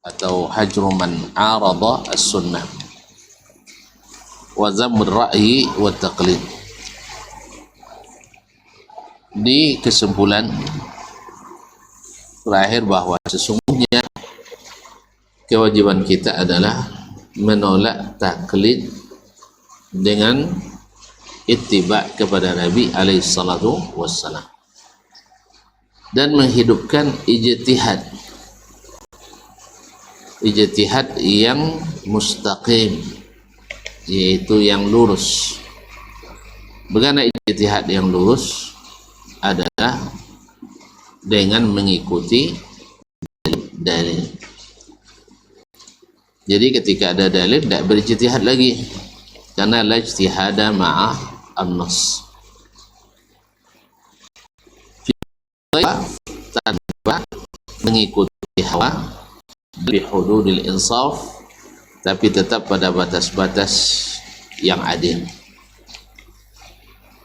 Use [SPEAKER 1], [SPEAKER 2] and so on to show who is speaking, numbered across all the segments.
[SPEAKER 1] atau hajru man arada as-sunnah wa zammur ra'yi wa taqlid. Di kesimpulan terakhir bahwa sesungguhnya kewajiban kita adalah menolak taklid dengan ittiba kepada Nabi alaihi salatu wassalam dan menghidupkan ijtihad yang mustaqim, yaitu yang lurus. Bagaimana ijtihad yang lurus? Adalah dengan mengikuti dalil. Jadi ketika ada dalil tidak berijtihad lagi, karena la ijtihada ma'a an-nas. Tanpa mengikuti hawa bi hududil insaf, tapi tetap pada batas-batas yang adil.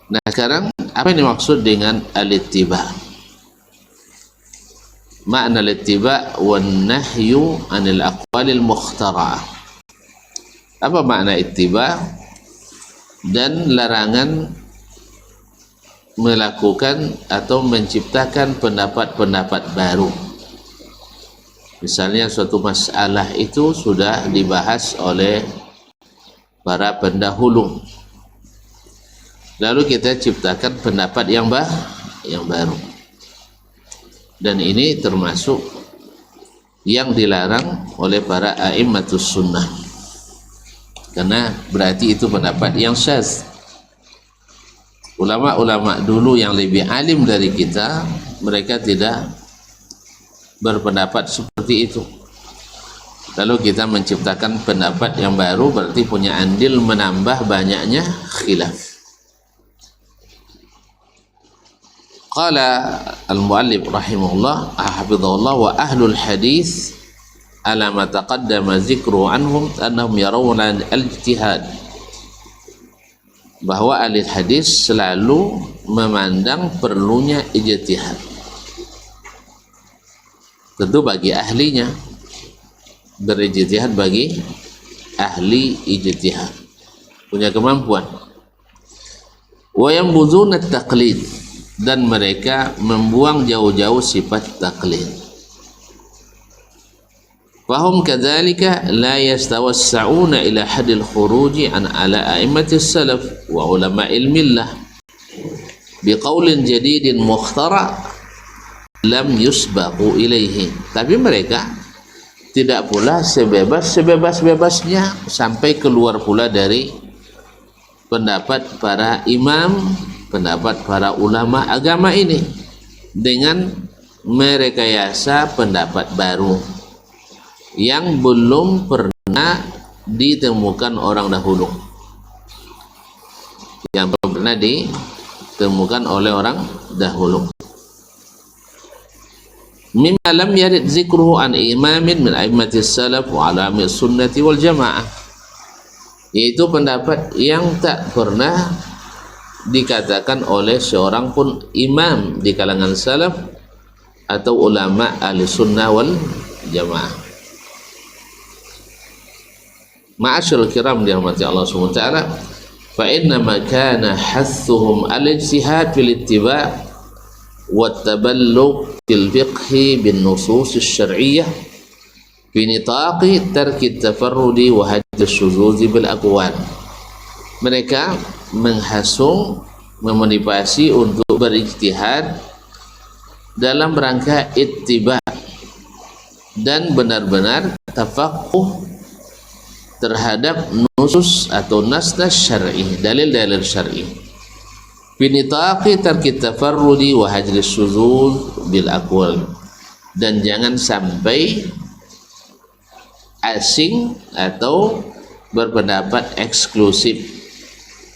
[SPEAKER 1] Nah, sekarang apa yang dimaksud dengan al-ittiba? Makna al-ittiba wan nahyu anil aqwalil mukhtara'ah. Apa makna ittiba dan larangan melakukan atau menciptakan pendapat-pendapat baru? Misalnya suatu masalah itu sudah dibahas oleh para pendahulu, lalu kita ciptakan pendapat yang baru, dan ini termasuk yang dilarang oleh para a'immatus sunnah, karena berarti itu pendapat yang syadz. Ulama-ulama dulu yang lebih alim dari kita, mereka tidak berpendapat seperti itu. Lalu kita menciptakan pendapat yang baru, berarti punya andil menambah banyaknya khilaf. Qala al-muallif rahimahullah hafizahullah wa ahlul hadis ala ma taqaddama zikru anhum annahum yarawna al-ijtihad, bahwa ahli hadis selalu memandang perlunya ijtihad. Tentu bagi ahlinya, berijtihad bagi ahli ijtihad, punya kemampuan. Wa yanbuzuna at-taqlid, dan mereka membuang jauh-jauh sifat taklid. Fahum kadzalika la yastawassa'una ila hadil khuruji an ala a'immatis salaf wa ulama'il millah biqaulin jadidin mukhtara' lam yusbaqu ilaihi. Tapi mereka tidak pula sebebas-bebasnya sampai keluar pula dari pendapat para imam, pendapat para ulama agama ini dengan merekayasa pendapat baru yang belum pernah ditemukan orang dahulu, yang belum pernah ditemukan oleh orang dahulu. Mimma lam yarid zikruhu an imamin min a'immatis salaf wa alami sunnati wal jamaah, yaitu pendapat yang tak pernah dikatakan oleh seorang pun imam di kalangan salaf atau ulama ahli sunnah wal jamaah. Ma'asyarul kiram dirahmati Allah Subhanahu wa ta'ala, fa inna ma kana hathuhum al-ijtihad fil ittiba' wa taballugh fil fiqh bin nusus asy-syar'iyyah fi nitaqi tarki at-tafarrudi wa hadd ash-shuzuz bil aqwal. Mereka menghasung, memotivasi untuk berijtihad dalam rangka ittiba dan benar-benar tafaqquh terhadap nusus atau nas-nas syar'i, dalil-dalil syar'i. Binitaqi tarki tafarrudi wa hajri syuzuz bil aqwal, dan jangan sampai asing atau berpendapat eksklusif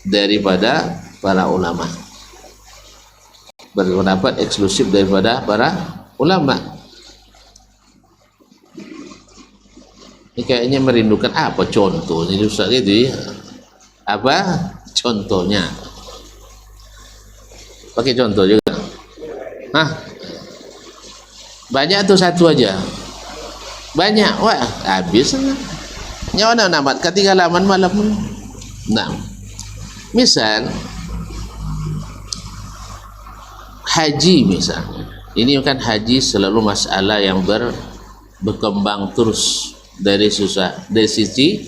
[SPEAKER 1] daripada para ulama, berpendapat eksklusif daripada para ulama. Ini kayaknya merindukan apa contohnya Ustaz itu ya? Apa contohnya? Pakai contoh juga. Hah? Banyak atau satu aja? banyak, wah habis nyawa namat ketiga laman malam. Nah, misal haji misalnya, ini kan haji selalu masalah yang berkembang terus dari sisi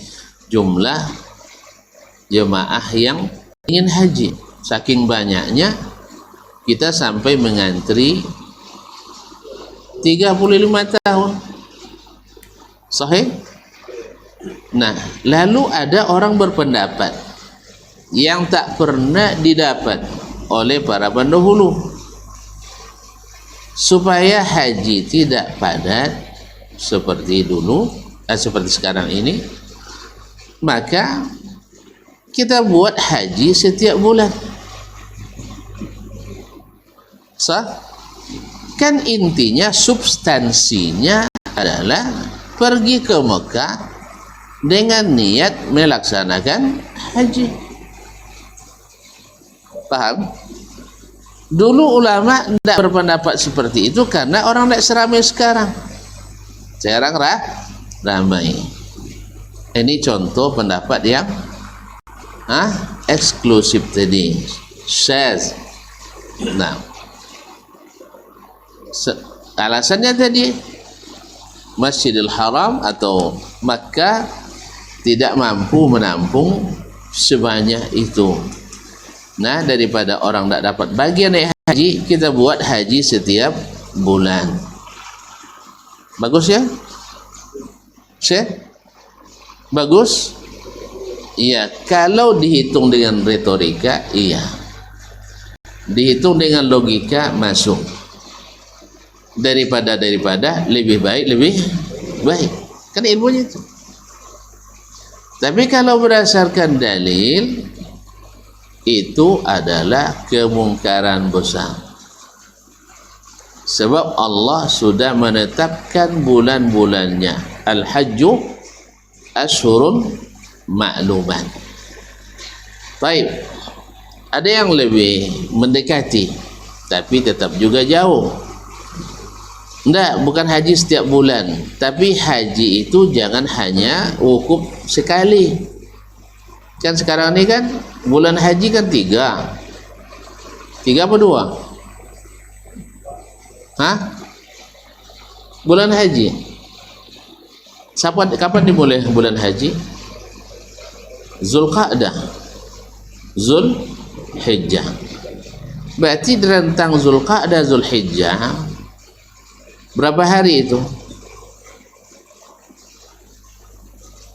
[SPEAKER 1] jumlah jemaah yang ingin haji. Saking banyaknya kita sampai mengantri 35 tahun. Sahih? Nah, lalu ada orang berpendapat yang tak pernah didapat oleh para pendahulu, supaya haji tidak padat seperti dulu, seperti sekarang ini, maka kita buat haji setiap bulan. Sah? Kan intinya, substansinya adalah pergi ke Mekah dengan niat melaksanakan haji. Paham? Dulu ulama tidak berpendapat seperti itu karena orang tidak seramai sekarang. Sekarang ramai. Ini contoh pendapat yang eksklusif tadi. Syaz. Nah, alasannya tadi Masjidil Haram atau Makkah tidak mampu menampung sebanyak itu. Nah, daripada orang tidak dapat bagian naik haji, kita buat haji setiap bulan. Bagus ya? Syekh? Bagus? Iya, kalau dihitung dengan retorika, iya. Dihitung dengan logika, masuk. Daripada lebih baik. Kan ilmunya itu. Tapi kalau berdasarkan dalil, itu adalah kemungkaran besar. Sebab Allah sudah menetapkan bulan-bulannya. Al-Hajju Ashhurun Ma'lumat. Baik. Ada yang lebih mendekati, tapi tetap juga jauh. Tidak, bukan haji setiap bulan, tapi haji itu jangan hanya wukuf sekali. Kan sekarang ini kan bulan haji kan 3 apa 2? Bulan haji. Kapan dimulai bulan haji? Zulqa'dah, Zulhijjah. Berarti rentang Zulqa'dah, Zulhijjah berapa hari itu?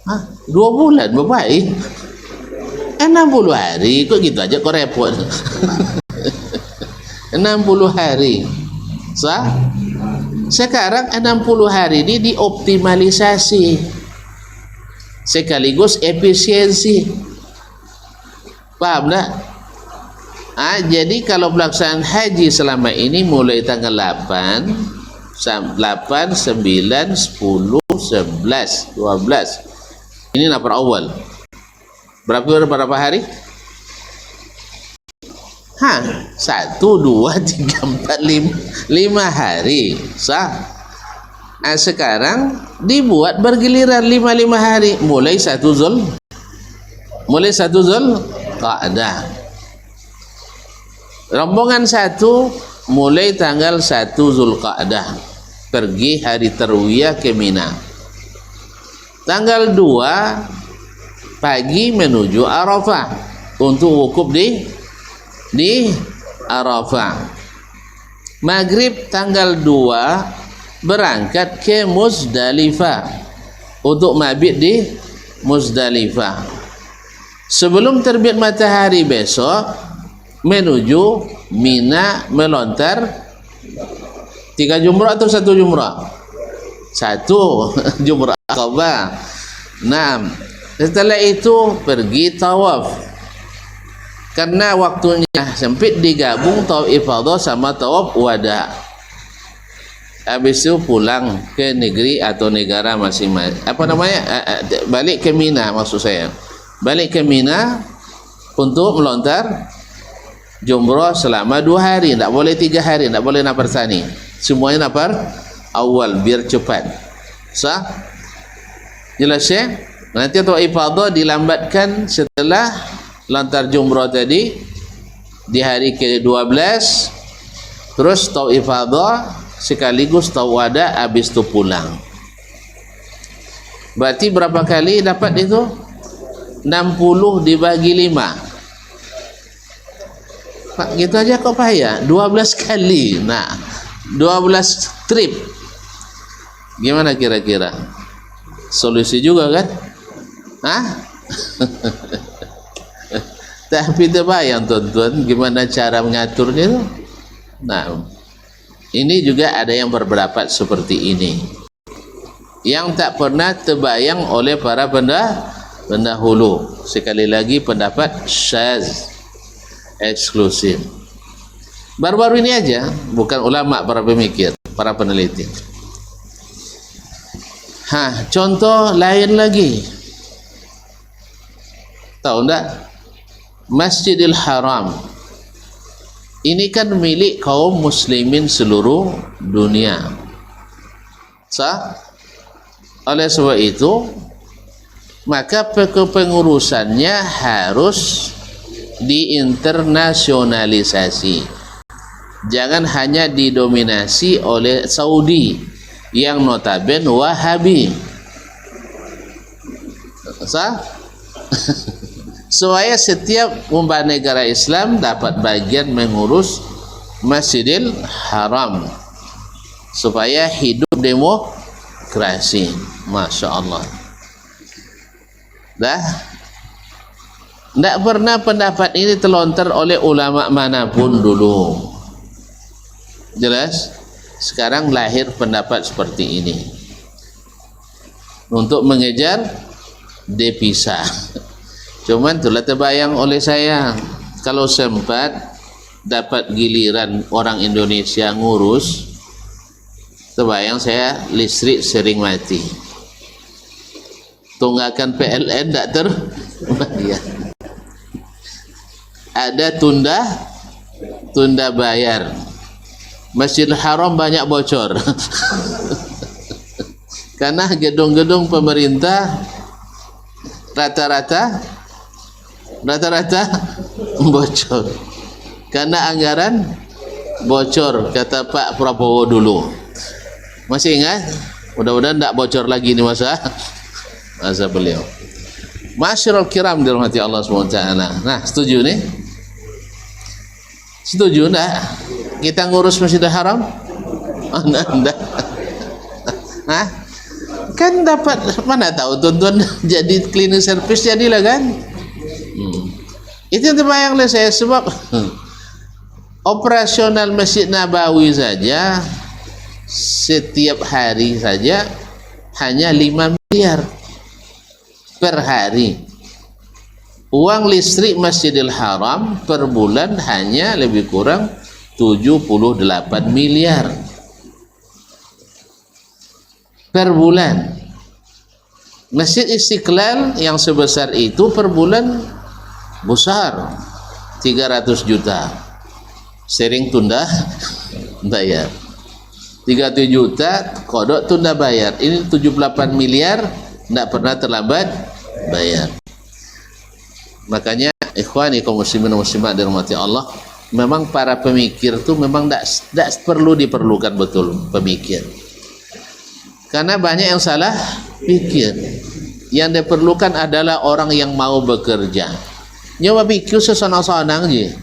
[SPEAKER 1] 2 bulan, baik. 60 hari, kok gitu aja kok repot. 60 hari. Sah? Sekarang 60 hari ini dioptimalisasi sekaligus efisiensi. Paham tak? Jadi kalau pelaksanaan haji selama ini mulai tanggal 8, 9, 10, 11, 12. Ini nafar awal. Berapa hari? 1, 2, 3, 4, 5 hari. Sah? Sekarang dibuat bergiliran 5 hari. Mulai 1 Zulqa'dah. Rombongan 1 mulai tanggal 1 Zulqa'dah, pergi hari Tarwiyah ke Mina. Tanggal 2 pagi menuju Arafah untuk wukuf di Arafah. Maghrib tanggal 2 berangkat ke Muzdalifah untuk mabit di Muzdalifah. Sebelum terbit matahari besok menuju Mina, melontar 3 jumrah atau 1 jumrah? 1 jumrah Aqabah. Nah, setelah itu pergi tawaf. Karena waktunya sempit, digabung tawaf ifadah sama tawaf wada. Habis itu pulang ke negeri atau negara masing-masing. Balik ke Mina, maksud saya. Balik ke Mina untuk melontar jumrah selama 2 hari, tidak boleh 3 hari, tidak boleh nafar tsani. Semuanya nafar awal biar cepat. Sah? Jelas ya? Nanti tawaf ifadah dilambatkan setelah lantar jumrah tadi di hari ke-12, terus tawaf ifadah sekaligus tawaf wada, habis itu pulang. Berarti berapa kali dapat itu? 60 dibagi 5. Pak, gitu aja kok payah. 12 kali. Nah, 12 trip. Gimana kira-kira? Solusi juga kan? Hah? Tapi terbayang tuan-tuan gimana cara mengaturnya itu? Nah, ini juga ada yang berpendapat seperti ini. Yang tak pernah terbayang oleh para pendahulu. Sekali lagi pendapat syaz, eksklusif. Baru-baru ini aja, bukan ulama, para pemikir, para peneliti. Contoh lain lagi. Tahu enggak? Masjidil Haram ini kan milik kaum muslimin seluruh dunia. Sah? Oleh sebab itu, maka kepengurusannya harus diinternasionalisasi. Jangan hanya didominasi oleh Saudi yang notabene Wahabi. Sah? Supaya setiap umat negara Islam dapat bagian mengurus Masjidil Haram, supaya hidup demokrasi. Masya Allah. Dah, tidak pernah pendapat ini terlontar oleh ulama manapun dulu. Jelas? Sekarang lahir pendapat seperti ini untuk mengejar devisa. Cuman itulah terbayang oleh saya, kalau sempat dapat giliran orang Indonesia ngurus, terbayang saya listrik sering mati. Tunggakan PLN tak terbayar. Ada tunda bayar. Masjidil Haram banyak bocor. Karena gedung-gedung pemerintah rata-rata bocor. Karena anggaran bocor, kata Pak Prabowo dulu. Masih ingat? Mudah-mudahan tidak bocor lagi ini masa beliau. Masyarul kiram dirahmati Allah SWT. Nah, setuju nih? Setuju enggak kita ngurus Masjidil Haram? Enggak. Hah? Kan dapat, mana tahu tuan-tuan jadi cleaning service jadilah kan? Itu yang terbayang oleh saya, sebab operasional Masjid Nabawi saja setiap hari saja hanya 5 miliar per hari. Uang listrik Masjidil Haram per bulan hanya lebih kurang 78 miliar per bulan. Masjid Istiqlal yang sebesar itu per bulan besar, 300 juta. Sering tunda bayar. 300 juta kodok tunda bayar. Ini 78 miliar tidak pernah terlambat bayar. Makanya ikhwani kaum muslimin dan muslimat dirahmati Allah, memang para pemikir itu memang tidak perlu diperlukan betul pemikir. Karena banyak yang salah pikir. Yang diperlukan adalah orang yang mau bekerja. Nyoba pikir sesenang-senang je.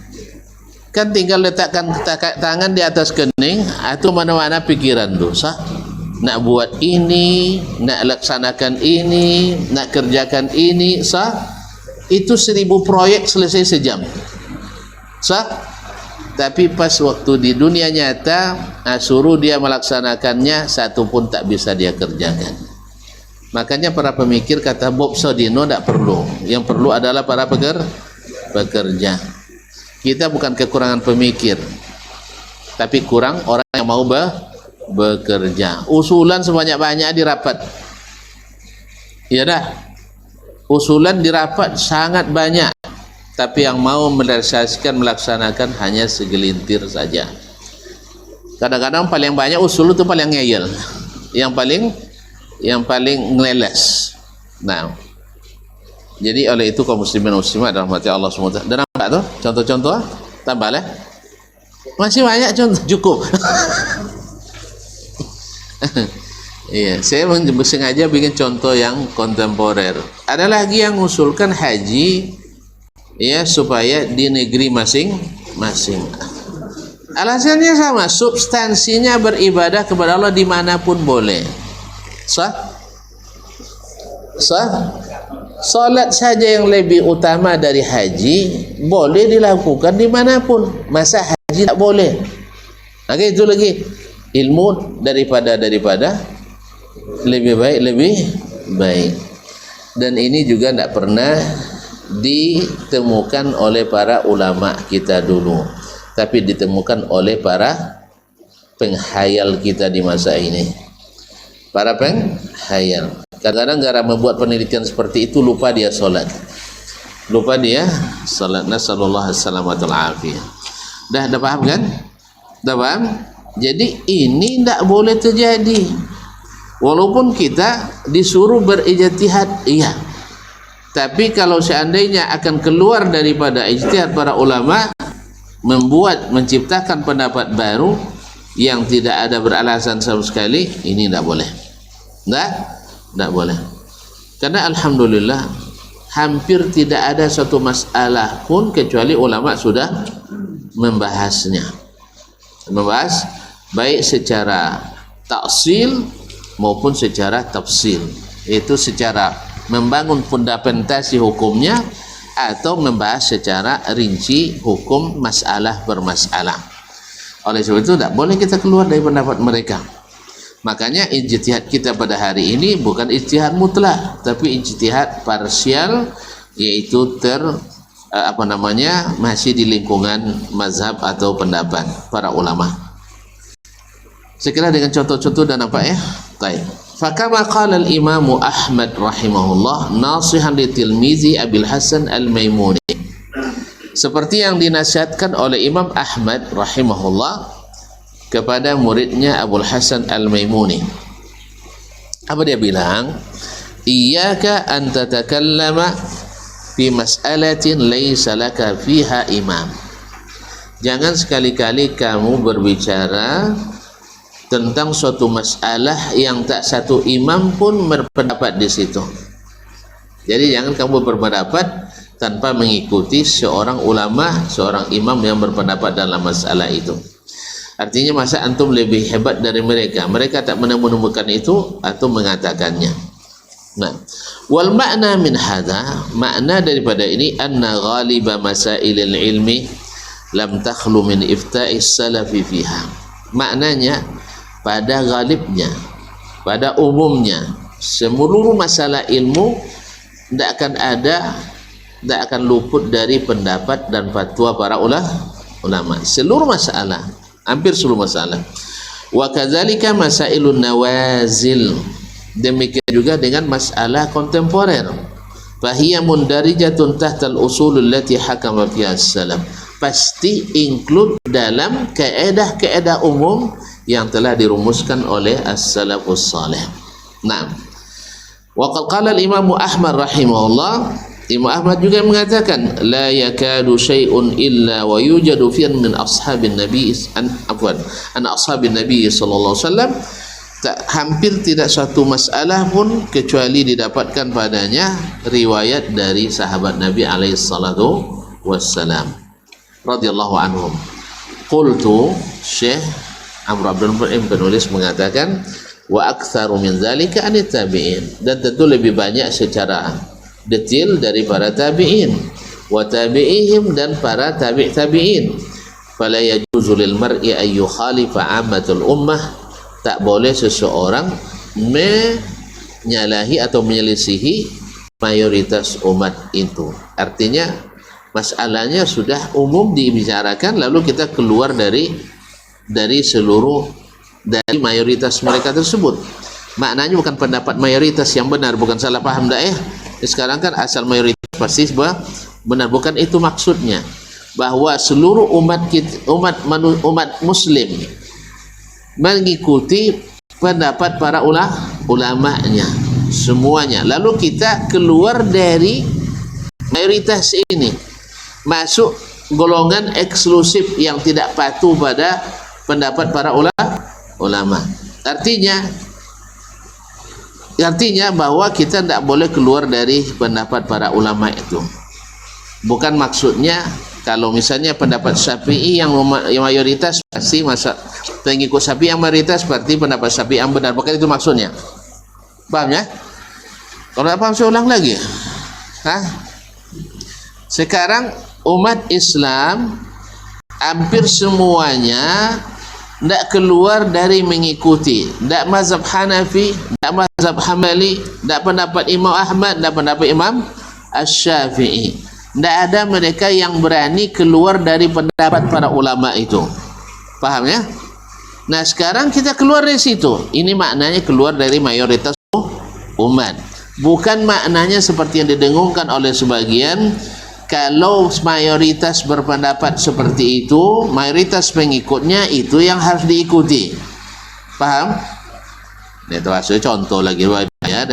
[SPEAKER 1] Kan tinggal letakkan tangan di atas kening, atau mana-mana pikiran dosa. Nak buat ini, nak laksanakan ini, nak kerjakan ini, sah? Itu 1000 proyek selesai sejam. Sah? Tapi pas waktu di dunia nyata, suruh dia melaksanakannya, satu pun tak bisa dia kerjakan. Makanya para pemikir kata Bob Sodino tidak perlu. Yang perlu adalah para pekerja. Kita bukan kekurangan pemikir, tapi kurang orang yang mau bekerja. Usulan sebanyak-banyak di rapat. Ya dah. Usulan di rapat sangat banyak, tapi yang mau melaksanakan hanya segelintir saja. Kadang-kadang paling banyak usul itu paling ngeyel. Yang paling yang paling ngeleles. Nah, jadi oleh itu kaum muslimin dan muslimat rahmati Allah SWT. Dan nampak tuh contoh-contoh, tambah lah. Masih banyak contoh, cukup. Iya, saya sengaja bikin contoh yang kontemporer. Ada lagi yang mengusulkan haji ya supaya di negeri masing-masing. Alasannya sama, substansinya beribadah kepada Allah dimanapun boleh. Sah? Salat saja yang lebih utama dari haji boleh dilakukan dimanapun. Masa haji tak boleh? Oke, itu lagi ilmu daripada lebih baik. Dan ini juga tidak pernah ditemukan oleh para ulama kita dulu, tapi ditemukan oleh para penghayal kita di masa ini. Para penghayal kadang-kadang gara membuat penelitian seperti itu lupa dia solat. Nasallallahu alaihi wasallam. Dah paham kan? Dah paham? Jadi ini tidak boleh terjadi. Walaupun kita disuruh berijtihad, iya. Tapi kalau seandainya akan keluar daripada ijtihad para ulama, menciptakan pendapat baru yang tidak ada beralasan sama sekali, ini tidak boleh. Tidak boleh. Karena alhamdulillah hampir tidak ada satu masalah pun kecuali ulama sudah membahasnya. Membahas baik secara taksil maupun secara tafsil. Itu secara membangun fundamentasi hukumnya atau membahas secara rinci hukum masalah bermasalah. Oleh sebab itu tidak boleh kita keluar dari pendapat mereka. Makanya ijtihad kita pada hari ini bukan ijtihad mutlak, tapi ijtihad parsial, yaitu masih di lingkungan mazhab atau pendapat para ulama. Sekira dengan contoh-contoh dan nampak ya. Baik. Fakama qala al-Imam Ahmad rahimahullah nasihan li tilmizi Abil Hasan al-Maimuni. Seperti yang dinasihatkan oleh Imam Ahmad rahimahullah kepada muridnya Abul Hasan al-Maimuni. Apa dia bilang? Iyyaka an tatakallama fi mas'alatin laysa laka fiha imam. Jangan sekali-kali kamu berbicara tentang suatu masalah yang tak satu imam pun berpendapat di situ. Jadi jangan kamu berpendapat tanpa mengikuti seorang ulama, seorang imam yang berpendapat dalam masalah itu. Artinya masa antum lebih hebat dari mereka? Mereka tak menemukan itu atau mengatakannya. Nah, wal makna min hadza, makna daripada ini anna ghaliba masailil ilmi lam takhlu min ifta'is salafi fiha. Maknanya pada ghalibnya, pada umumnya seluruh masalah ilmu tidak akan luput dari pendapat dan fatwa para ulama. Seluruh masalah, hampir seluruh masalah. Wa kadzalika masailun nawazil, demikian juga dengan masalah kontemporer. Fahiya mundarijatun tahtal usulul lati hakama fiha as-salaf, pasti include dalam kaedah-kaedah umum yang telah dirumuskan oleh as-salafus salih. Nah, wa qala al-Imam Ahmad rahimahullah, Imam Ahmad juga mengatakan la yakadu syai'un illa wa yujadu fi min ashabin nabi ashabin nabi sallallahu alaihi wasallam, hampir tidak satu masalah pun kecuali didapatkan padanya riwayat dari sahabat Nabi alaihi salatu wassalam radhiyallahu anhum. Qultu, Syekh Amr Abdul Mu'im penulis mengatakan wa aktsaru min zalika anit tabi'in, dan tentu lebih banyak secara detail dari para tabi'in wa tabi'ihim dan para tabi'in. Fala yajuzu lil mar'i ay yukhalifa 'ammatul ummah, tak boleh seseorang menyalahi atau menyelisihi mayoritas umat itu. Artinya masalahnya sudah umum dibicarakan lalu kita keluar dari mayoritas mereka tersebut. Maknanya bukan pendapat mayoritas yang benar, bukan salah paham dah ya. Sekarang kan asal mayoritas pasti benar, bukan itu maksudnya. Bahwa seluruh umat muslim mengikuti pendapat para ulamanya semuanya, lalu kita keluar dari mayoritas ini, masuk golongan eksklusif yang tidak patuh pada pendapat para ulama. Artinya bahwa kita tidak boleh keluar dari pendapat para ulama itu. Bukan maksudnya kalau misalnya pendapat Syafi'i yang mayoritas pasti pengikut Syafi'i yang mayoritas berarti pendapat Syafi'i yang benar, bukan itu maksudnya. Paham ya? Kalau tidak paham saya ulang lagi. Sekarang umat Islam hampir semuanya tidak keluar dari mengikuti, tidak mazhab Hanafi, tidak mazhab Hambali, tidak pendapat Imam Ahmad, tidak pendapat Imam Asy-Syafi'i. Tidak ada mereka yang berani keluar dari pendapat para ulama itu. Paham ya? Nah sekarang kita keluar dari situ. Ini maknanya keluar dari mayoritas umat. Bukan maknanya seperti yang didengungkan oleh sebagian, kalau mayoritas berpendapat seperti itu, mayoritas pengikutnya itu yang harus diikuti. Paham? Itu hasil contoh lagi ya.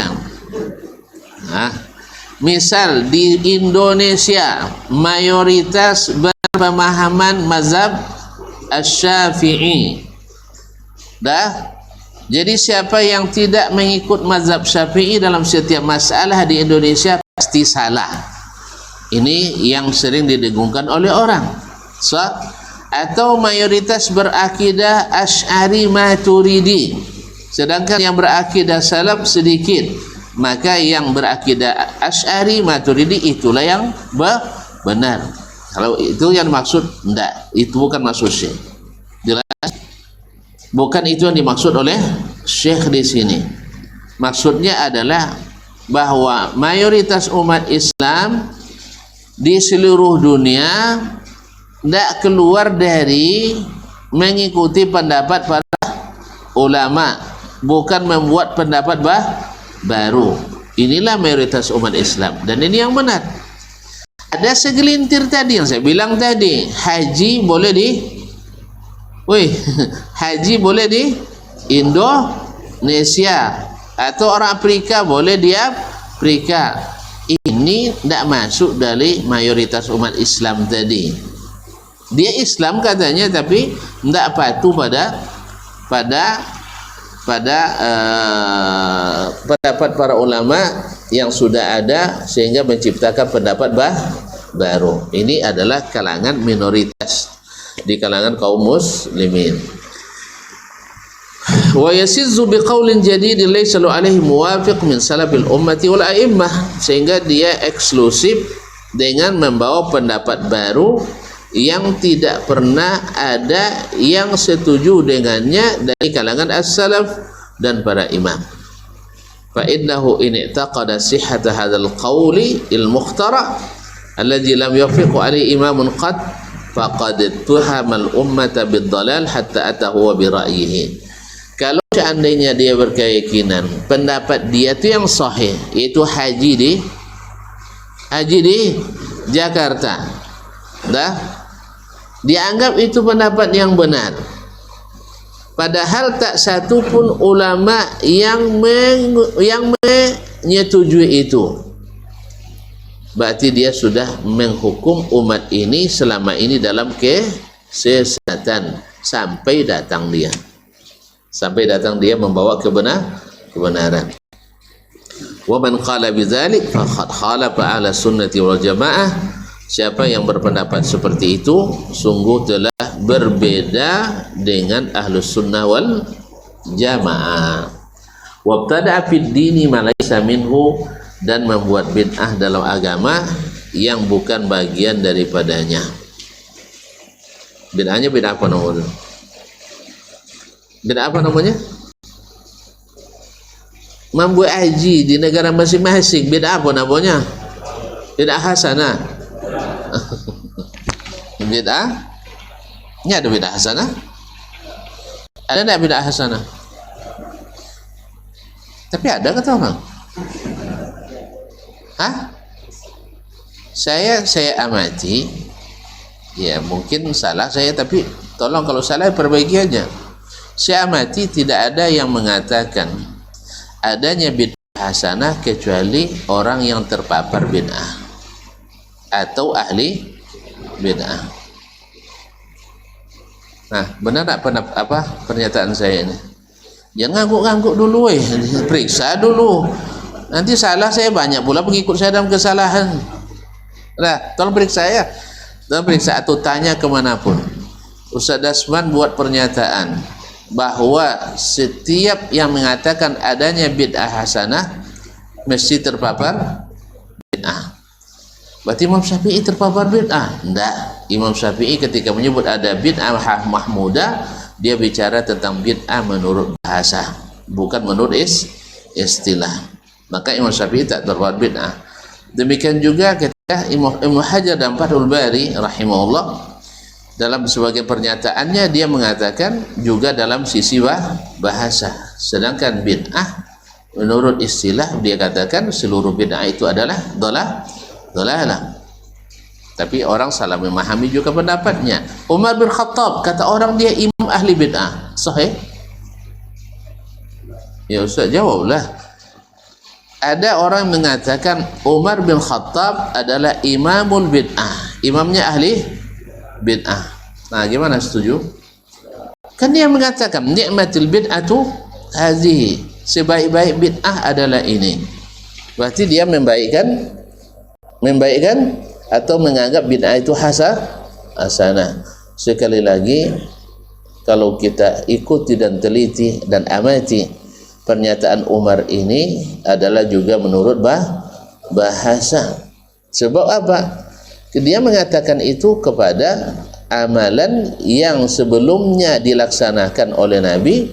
[SPEAKER 1] Misal di Indonesia mayoritas berpemahaman mazhab Asy-Syafi'i. Jadi siapa yang tidak mengikut mazhab Syafi'i dalam setiap masalah di Indonesia pasti salah. Ini yang sering didengungkan oleh orang. Atau mayoritas berakidah Asy'ari Maturidi, sedangkan yang berakidah Salaf sedikit. Maka yang berakidah Asy'ari Maturidi itulah yang benar. Kalau itu yang dimaksud, enggak, itu bukan maksud Syekh. Jelas? Bukan itu yang dimaksud oleh Syekh di sini. Maksudnya adalah bahwa mayoritas umat Islam di seluruh dunia tidak keluar dari mengikuti pendapat para ulama, bukan membuat pendapat baru. Inilah mayoritas umat Islam, dan ini yang benar. Ada segelintir tadi yang saya bilang tadi, haji boleh haji boleh di Indonesia, atau orang Afrika boleh di Afrika. Ini tidak masuk dari mayoritas umat Islam tadi. Dia Islam katanya, tapi tidak patuh pada pendapat para ulama yang sudah ada, sehingga menciptakan pendapat baru. Ini adalah kalangan minoritas di kalangan kaum muslimin. Wa yasizzu biqaulin jadid laysa alaihi muwafiq min salafil ummati wal a'immah, sehingga dia eksklusif dengan membawa pendapat baru yang tidak pernah ada yang setuju dengannya dari kalangan as-salaf dan para imam. Fa innahu in i'taqada sihhata hadzal qawli al-mukhtara alladhi lam yafiq alaihi imamun qad faqad tuhama al-ummata bid-dhalal hatta atahu bi ra'yihi. Kalau seandainya dia berkeyakinan pendapat dia itu yang sahih, yaitu haji di Jakarta, dianggap itu pendapat yang benar, padahal tak satu pun ulama yang menyetujui itu, berarti dia sudah menghukum umat ini selama ini dalam kesesatan sampai datang dia membawa kebenaran. Wa man qala bidzalik faqad khalafa ahla sunnati wal jamaah. Siapa yang berpendapat seperti itu sungguh telah berbeda dengan ahlus sunnah wal jamaah. Wabtada'a fid dini ma laysa minhu, dan membuat bid'ah dalam agama yang bukan bagian daripadanya. Bid'ahnya bid'ah apa namanya? Bid'ah apa namanya? Membuat haji di negara masing-masing, bid'ah apa namanya? Bid'ah hasanah. Bid'ah? Ini ada bid'ah hasanah? Ada enggak bid'ah hasanah? Tapi ada kata orang? Saya amati, ya mungkin salah saya, tapi tolong kalau salah perbaiki aja. Saya amati tidak ada yang mengatakan adanya bid'ah hasanah kecuali orang yang terpapar bid'ah atau ahli bid'ah. Nah, benar tak pernyataan saya ini? Jangan ngangguk-ngangguk dulu, periksa dulu. Nanti salah saya banyak pula pengikut saya dalam kesalahan. Nah, tolong periksa ya. Tolong periksa atau tanya kemanapun. Ustaz Dasman buat pernyataan bahwa setiap yang mengatakan adanya bid'ah hasanah mesti terpapar bid'ah. Berarti Imam Syafi'i terpapar bid'ah? Tidak. Imam Syafi'i ketika menyebut ada bid'ah mahmudah, dia bicara tentang bid'ah menurut bahasa, bukan menurut istilah. Maka Imam Syafi'i tak terpapar bid'ah. Demikian juga ketika Ibnu Hajar dalam Fathul Bari rahimahullah, dalam sebagai pernyataannya dia mengatakan juga dalam sisi bahasa. Sedangkan bid'ah menurut istilah dia katakan seluruh bid'ah itu adalah dhalalah. Tapi orang salah memahami juga pendapatnya. Umar bin Khattab kata orang dia imam ahli bid'ah. Sahih? Ya Ustaz jawablah. Ada orang mengatakan Umar bin Khattab adalah imamul bid'ah. Imamnya ahli bid'ah. Nah, gimana, setuju? Kan dia mengatakan nikmatul bid'atu hazihi, sebaik-baik bid'ah adalah ini. Berarti dia membaikkan atau menganggap bid'ah itu hasanah. Sekali lagi, kalau kita ikuti dan teliti dan amati pernyataan Umar ini adalah juga menurut bahasa. Sebab apa? Dia mengatakan itu kepada amalan yang sebelumnya dilaksanakan oleh Nabi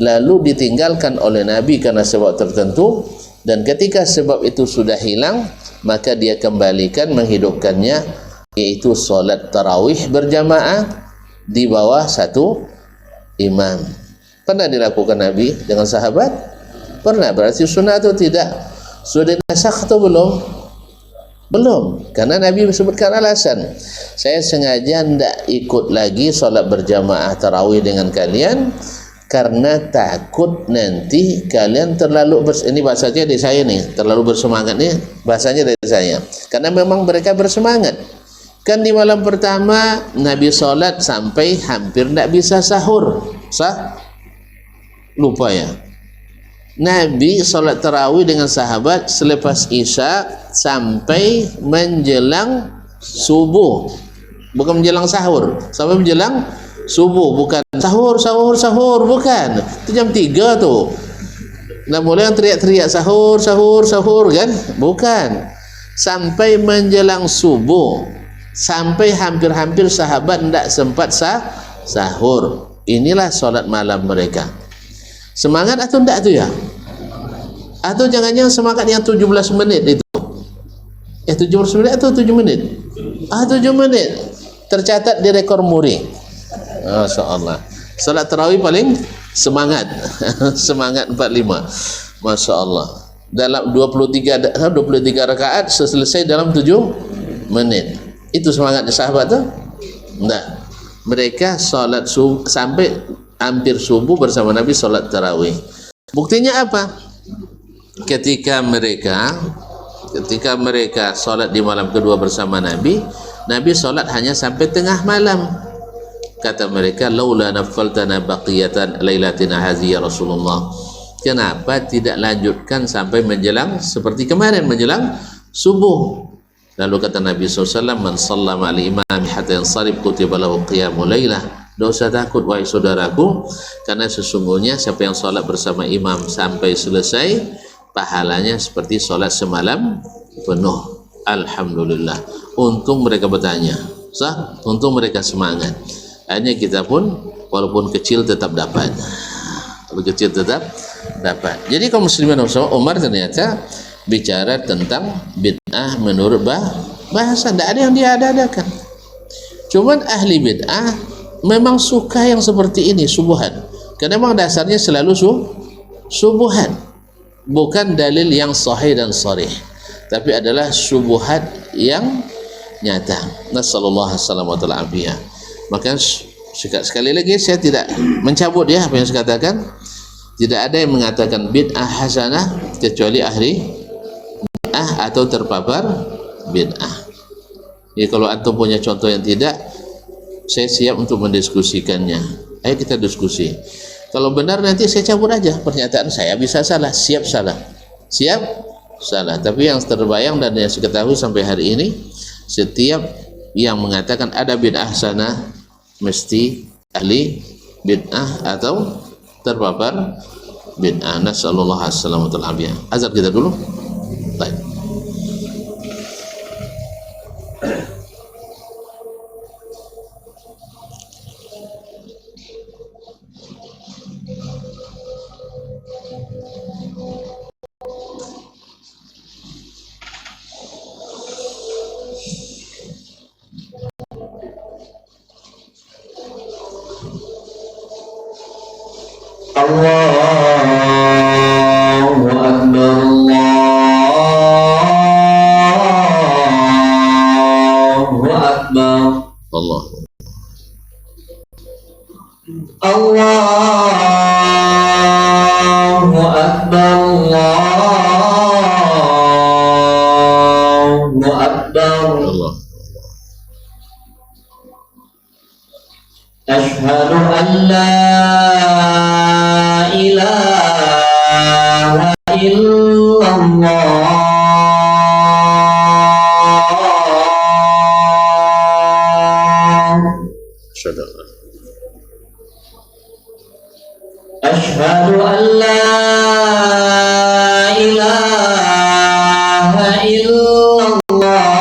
[SPEAKER 1] lalu ditinggalkan oleh Nabi karena sebab tertentu, dan ketika sebab itu sudah hilang maka dia kembalikan menghidupkannya, yaitu solat tarawih berjamaah di bawah satu imam. Pernah dilakukan Nabi dengan sahabat? Pernah. Berarti sunnah atau tidak? Sudah nasakh atau belum? Belum, karena Nabi sebutkan alasan. Saya sengaja tidak ikut lagi solat berjamaah tarawih dengan kalian karena takut nanti kalian terlalu ini bahasanya dari saya nih, terlalu bersemangat nih bahasanya dari saya. Karena memang mereka bersemangat. Kan di malam pertama Nabi solat sampai hampir tidak bisa sahur. Lupa ya. Nabi solat tarawih dengan sahabat selepas Isya sampai menjelang subuh, bukan menjelang sahur, sampai menjelang subuh, bukan sahur, bukan. Itu jam 3 tuh. Nah, mulai yang teriak-teriak sahur kan? Bukan. Sampai menjelang subuh, sampai hampir-hampir sahabat tidak sempat sahur. Inilah solat malam mereka. Semangat atau enggak itu ya? Atau jangan-jangan semangat yang 17 menit itu? 17 menit atau 7 menit? 7 menit. Tercatat di rekor muri. Masya Allah. Salat tarawih paling semangat. Semangat 45. Masya Allah. Dalam 23 rakaat selesai dalam 7 menit. Itu semangatnya sahabat tuh? Enggak. Mereka salat sampai hampir subuh bersama Nabi salat tarawih. Buktinya apa? Ketika mereka salat di malam kedua bersama Nabi, Nabi salat hanya sampai tengah malam. Kata mereka, laula nafaltana baqiyatan lailatina hazi ya Rasulullah. Kenapa tidak lanjutkan sampai menjelang seperti kemarin, menjelang subuh? Lalu kata Nabi SAW, man sallama al-imam hatta yansarif kutiba lahu qiyamul lailah. Tidak usah takut wahai saudaraku, karena sesungguhnya siapa yang solat bersama imam sampai selesai, pahalanya seperti solat semalam penuh. Alhamdulillah. Untung mereka bertanya, untung mereka semangat. Akhirnya kita pun walaupun kecil tetap dapat. Jadi kaum muslimin Umar ternyata bicara tentang bid'ah menurut bahasa. Tidak ada yang diada-adakan. Cuman ahli bid'ah memang suka yang seperti ini, subuhan. Karena memang dasarnya selalu subuhan, bukan dalil yang sahih dan sharih, tapi adalah subuhat yang nyata. Nasallallahu alaihi wasallam. Maka sekali lagi saya tidak mencabut ya apa yang saya katakan. Tidak ada yang mengatakan bid'ah hasanah kecuali ahli bid'ah atau terpapar bid'ah. Jadi kalau antum punya contoh yang tidak, saya siap untuk mendiskusikannya. Ayo kita diskusi. Kalau benar nanti saya cabut aja pernyataan saya, bisa salah, siap salah. Siap salah. Tapi yang terbayang dan yang saya ketahui sampai hari ini, setiap yang mengatakan ada bid'ah hasanah mesti ahli bid'ah atau terpapar bid'ah. Nasallallahu alaihi wasallam. Azab kita dulu. Baik.
[SPEAKER 2] Allahu Akbar, Allahu Akbar,
[SPEAKER 1] Allah.
[SPEAKER 2] Allahu Akbar, Allahu Akbar.
[SPEAKER 1] Allah.
[SPEAKER 2] Ashhadu an la ilaha illallah. Ashhadu an la ilaha illallah.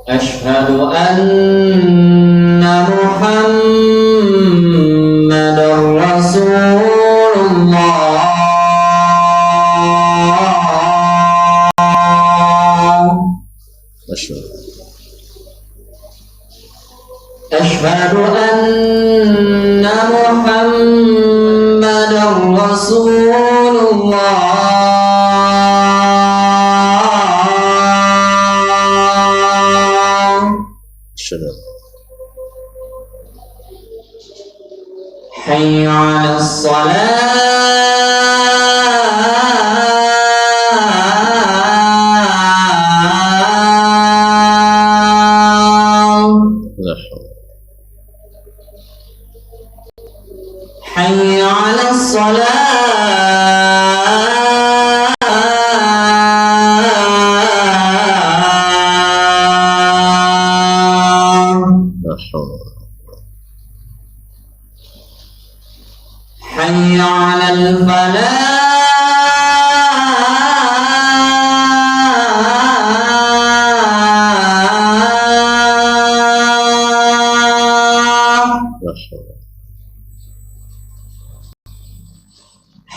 [SPEAKER 2] Ashhadu anna Muhammadar Rasulullah. Ashhadu anna Muhammadar Rasulullah. Hayya 'alas salah. Hayya 'alas salah. Hayya 'alal falah.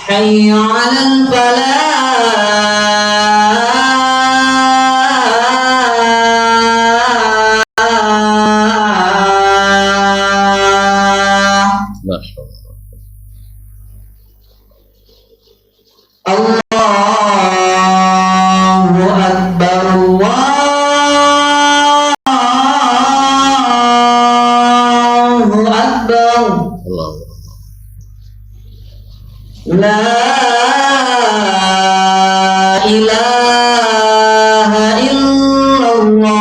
[SPEAKER 2] Hayya 'alal falah. Allahu Akbar, Allahu Akbar. La ilaha illallah.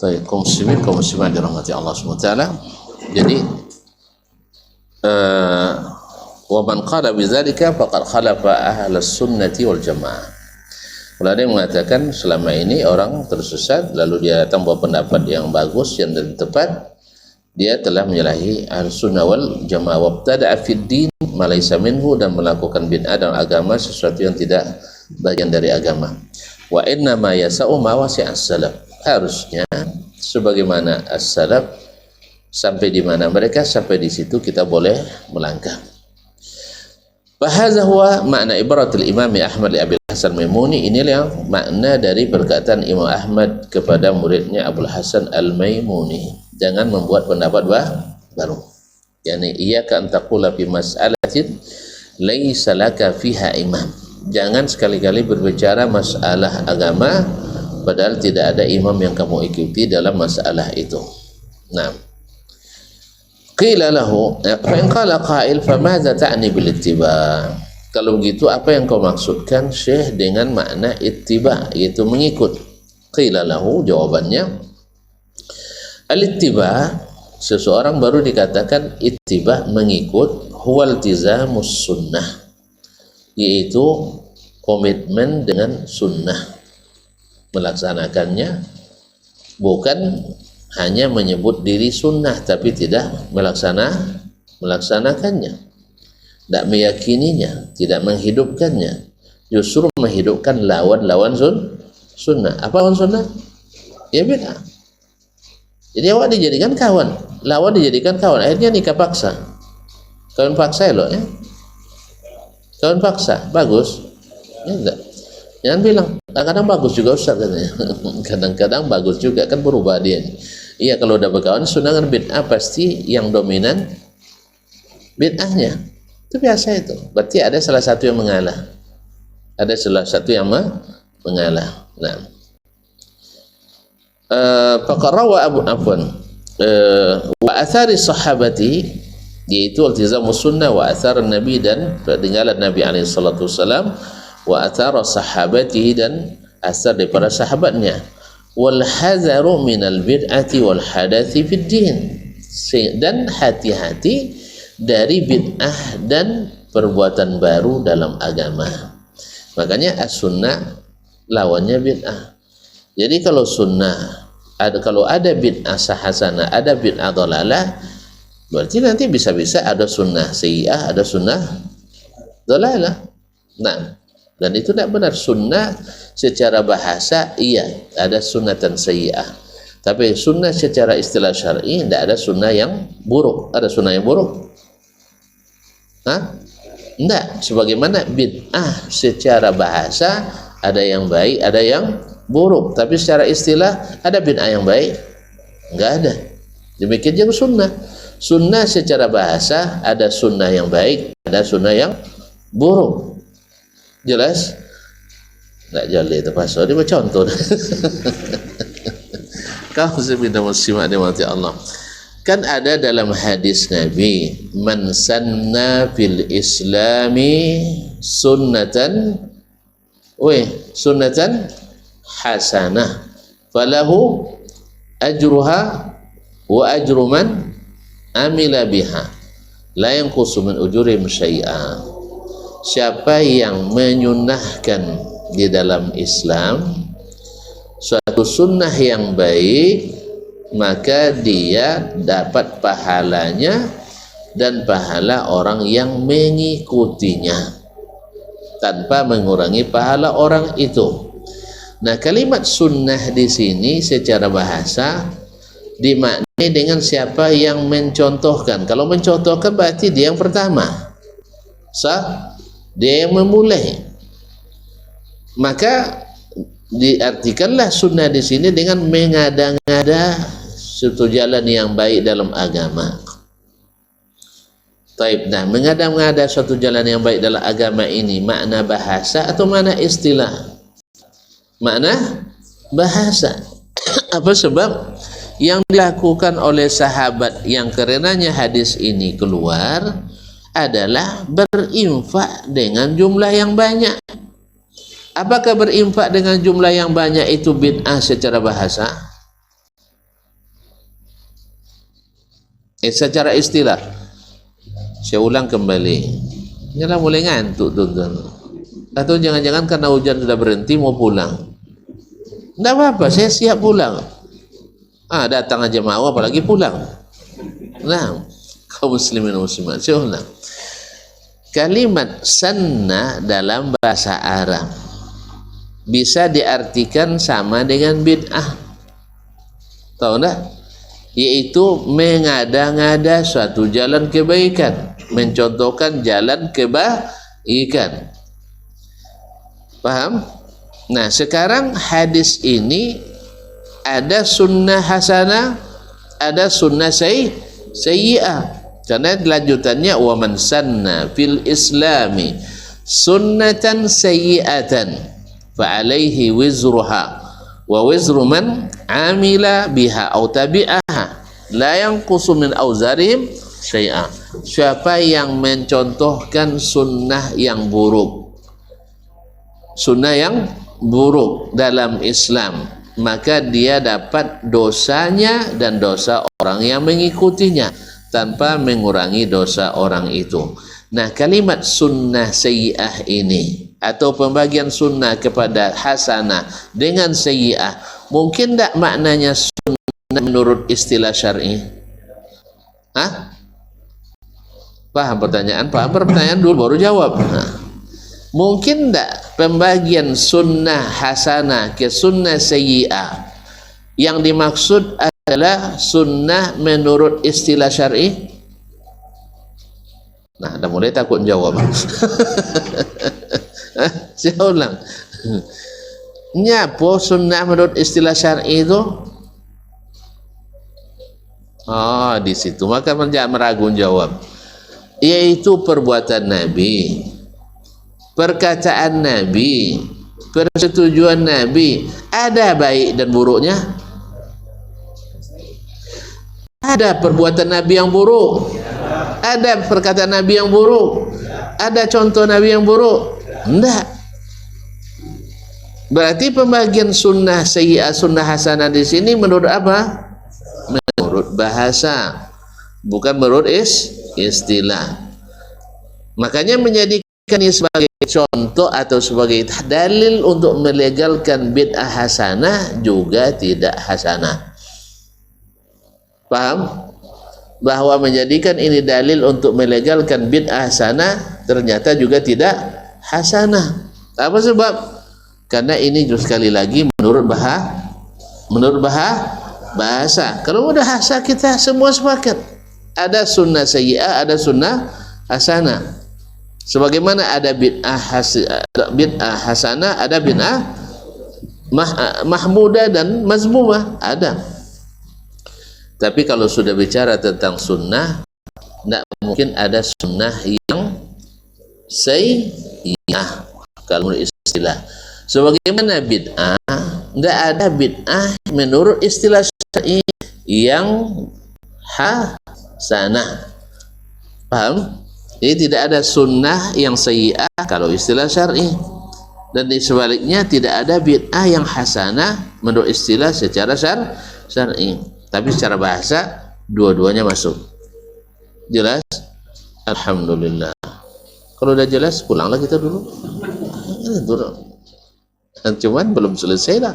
[SPEAKER 1] Baik, kaum muslimin, kaum muslimat dirahmati Allah SWT. Jadi wa man qala bidzalika faqad khalafa ahlus sunnati wal jamaah. Kalau ada yang mengatakan selama ini orang tersesat lalu dia datang bawa pendapat yang bagus yang tepat, dia telah menyalahi ahlus sunnah wal jamaah. Wabtada'a fid din ma laysa minhu, dan melakukan bid'ah dalam agama sesuatu yang tidak bagian dari agama. Wa inna ma yasa'u ma wasi'as salaf. Harusnya sebagaimana as-salaf, sampai di mana mereka sampai di situ kita boleh melangkah. Fahadha huwa makna ibaratul Imam Ahmad li Abil Hasan Maimuni. Inilah yang makna dari perkataan Imam Ahmad kepada muridnya Abul Hasan Al-Maimuni. Jangan membuat pendapat baru. Yani iyyaka an taqula fi mas'alatin laisa laka fiha imam. Jangan sekali-kali berbicara masalah agama padahal tidak ada imam yang kamu ikuti dalam masalah itu. Nah, qila lahu fa in qala qail fa madza ta'ni bil ittiba. Kalau begitu apa yang kau maksudkan Syekh dengan makna ittiba, yaitu mengikut? Qila lahu, jawabannya, al ittiba, seseorang baru dikatakan ittiba mengikut, huwal tizamus sunnah, yaitu komitmen dengan sunnah, melaksanakannya, bukan hanya menyebut diri sunnah tapi tidak melaksanakannya, tidak meyakininya, tidak menghidupkannya, justru menghidupkan lawan sunnah. Apa lawan sunnah? Ya bid'ah. Jadi awak dijadikan kawan, lawan dijadikan kawan, akhirnya nikah paksa. Kawin paksa loh ya, kawin paksa bagus ya, enggak, jangan bilang kadang-kadang bagus juga Ustaz katanya. Kadang-kadang bagus juga, kan berubah dia. Iya, kalau udah berkawan sunnah kan bid'ah, pasti yang dominan bid'ahnya, itu biasa itu. Berarti ada salah satu yang mengalah, ada salah satu yang mengalah. Nah, faqarawa wa athari sahabati, yaitu iltizamus sunnah, wa athar nabi, dan peninggalan Nabi alaihi salatu wasalam, wa athar sahabati, dan asar daripada sahabatnya, wal hadharu minal bid'ati wal hadathi fid din, dan hati-hati dari bid'ah dan perbuatan baru dalam agama. Makanya as-sunnah lawannya bid'ah. Jadi kalau sunnah kalau ada bid'ah hasanah, ada bid'ah dhalalah, berarti nanti bisa-bisa ada sunnah sayyi'ah, ada sunnah dhalalah. Nah, dan itu tidak benar. Sunnah secara bahasa iya, ada sunnatan sayyi'ah, tapi sunnah secara istilah syar'i tidak ada sunnah yang buruk. Ada sunnah yang buruk? Tidak. Sebagaimana bid'ah secara bahasa ada yang baik, ada yang buruk, tapi secara istilah ada bid'ah yang baik? Enggak ada. Demikian juga sunnah. Sunnah secara bahasa ada sunnah yang baik, ada sunnah yang buruk. Jelas? Enggak jali itu Pak Sodi, contoh. Kau sebida muslimat dimati Allah. Kan ada dalam hadis Nabi, man sanna fil islami sunnatan hasanah falahu ajruha wa ajru man amila biha la yanqusu min ujurihim syai'a. Siapa yang menyunahkan di dalam Islam suatu sunnah yang baik, maka dia dapat pahalanya dan pahala orang yang mengikutinya tanpa mengurangi pahala orang itu. Nah, kalimat sunnah di sini secara bahasa dimaknai dengan siapa yang mencontohkan. Kalau mencontohkan berarti dia yang pertama, dia yang memulai. Maka diartikanlah sunnah di sini dengan mengada-ngada suatu jalan yang baik dalam agama. Taib. Nah, mengada-ngada suatu jalan yang baik dalam agama ini makna bahasa atau makna istilah? Makna bahasa. Apa sebab? Yang dilakukan oleh sahabat yang karenanya hadis ini keluar adalah berinfak dengan jumlah yang banyak. Apakah berinfak dengan jumlah yang banyak itu bid'ah secara bahasa? Secara istilah. Saya ulang kembali. Inilah mulai ngantuk tuan-tuan. Atau jangan-jangan karena hujan sudah berhenti mau pulang. Tidak apa-apa, saya siap pulang. Datang aja mau, apalagi pulang. Nah, kaum muslimin muslimat, saya ulang. Kalimat sanna dalam bahasa Arab bisa diartikan sama dengan bid'ah. Tahu enggak? Yaitu mengada-ngada suatu jalan kebaikan, mencontohkan jalan ikan. Paham? Nah, sekarang hadis ini ada sunnah hasanah, ada sunnah sayyi'ah. Karena lanjutannya wa man sanna fil islami sunnatan sayyi'atan fa alaihi wizruha wa wizru man amila biha aw tabi'aha la yanqusu min auzarihim syai'a. Siapa yang mencontohkan sunnah yang buruk, sunnah yang buruk dalam Islam, maka dia dapat dosanya dan dosa orang yang mengikutinya tanpa mengurangi dosa orang itu. Nah, kalimat sunnah sayyi'ah ini atau pembagian sunnah kepada hasanah dengan sayyi'ah, mungkin tak maknanya sunnah menurut istilah syar'i? Hah? Paham pertanyaan? Paham pertanyaan dulu baru jawab. Nah, mungkin tak pembagian sunnah hasanah ke sunnah sayyi'ah yang dimaksud adalah sunnah menurut istilah syar'i? Nah, dah mulai takut jawab. Saya ulang. Nyapa sunnah menurut istilah syar'i itu? Oh, di situ. Maka jangan meragu jawab. Yaitu perbuatan Nabi, perkataan Nabi, persetujuan Nabi. Ada baik dan buruknya? Ada perbuatan Nabi yang buruk, ada perkataan Nabi yang buruk, ada contoh Nabi yang buruk? Enggak. Berarti pembagian sunnah sayyi'ah sunnah hasanah di sini menurut apa? Menurut bahasa, bukan menurut istilah. Makanya menjadikan ini sebagai contoh atau sebagai dalil untuk melegalkan bid'ah hasanah juga tidak hasanah. Paham? Bahwa menjadikan ini dalil untuk melegalkan bid'ah hasanah ternyata juga tidak hasanah. Apa sebab? Karena ini sekali lagi menurut bahasa. Kalau udah bahasa kita semua sepakat. Ada sunnah sayyi'ah, ada sunnah hasanah. Sebagaimana ada bid'ah hasanah, ada bid'ah mahmudah dan mazmumah, ada. Tapi kalau sudah bicara tentang sunnah, tidak mungkin ada sunnah yang sayyi'ah kalau menurut istilah. Sebagaimana bid'ah, tidak ada bid'ah menurut istilah syar'i yang hasanah. Paham? Jadi tidak ada sunnah yang sayyi'ah kalau istilah syar'i, dan di sebaliknya tidak ada bid'ah yang hasanah menurut istilah secara syar'i. Tapi secara bahasa dua-duanya masuk. Jelas? Alhamdulillah. Kalau udah jelas pulanglah kita dulu. Cuman belum selesai lah.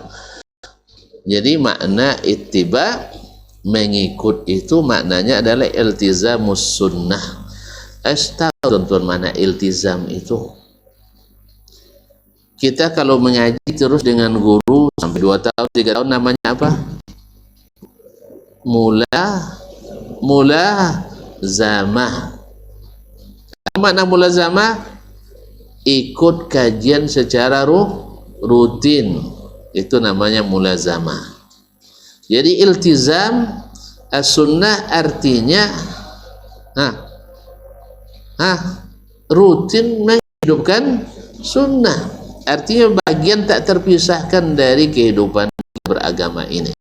[SPEAKER 1] Jadi makna ittiba, mengikut itu maknanya adalah iltizamus sunnah. Tahu tuan-tuan mana iltizam itu? Kita kalau mengaji terus dengan guru sampai 2 tahun 3 tahun namanya apa? Mulazamah. Makna mulazamah? Ikut kajian secara rutin. Itu namanya mulazamah. Jadi iltizam as-sunnah artinya rutin menghidupkan sunnah. Artinya bagian tak terpisahkan dari kehidupan beragama ini.